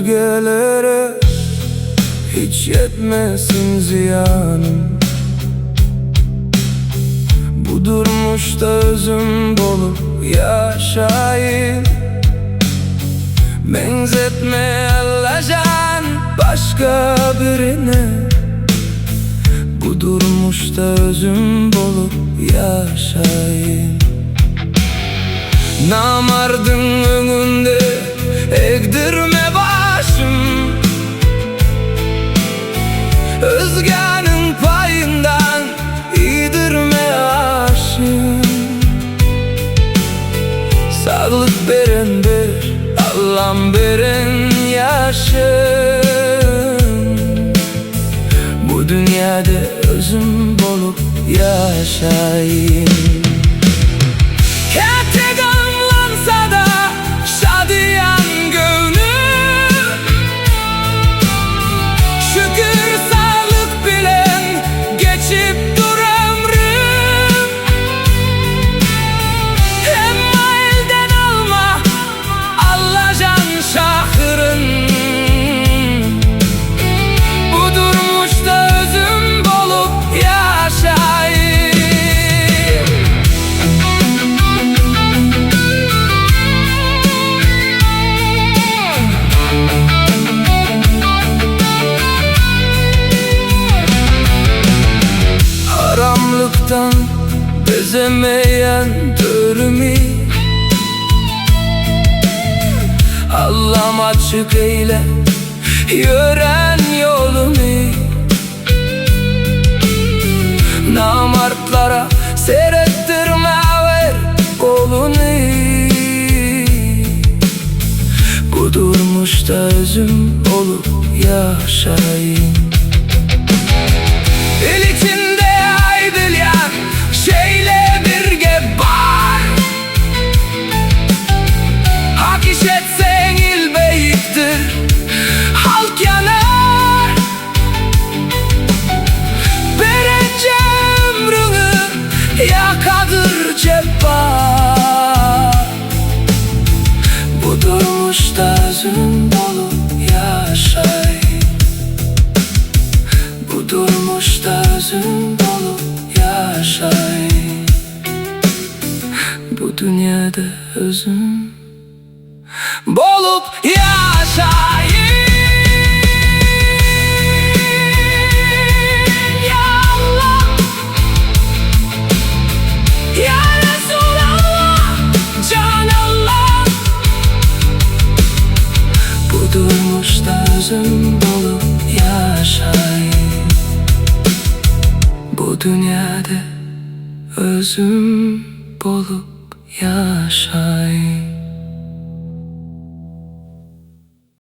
özgelere hiç yetmesin ziyanım. Bu durmuşta özüm bolup yaşayayım. Benzetme alacan başka birine. Bu durmuşta özüm bolup yaşayayım. Namardın önünde egdirme başım, özgenin payından iyidirme aşım. Sağlık veren bir Allah'ım veren yaşım. Bu dünyada özüm bolup yaşayayım. Kete anlansa da şadiyan gönlüm, şükür sağlık bilen geçip dur ömrüm. Emma elden alma Allacan şahırın. Bu durmuşta özüm bolup yaşayayım. Haramlıktan bezemeyen törümü Allah'ım açık eyle yören yolumu. Namartlara seyrettirme ver kolunu. Bu durmuşta özüm olup yaşayayım. El içinde aydılyan şeyle birge var. Hak iş etsen il beyiktir, halk yanar. Verence ömrünü yakadır cebbar. Bu durmuşta özüm dolup yaşayayım. Bu durmuşta özüm dolup yaşayayım. Bu dünyada özüm bolup yaşayayım. Ya Allah, ya Resulallah, Can Allah. Bu durmuşta özüm bolup yaşayayım. Bu dünyada özüm bolup yaşayayım.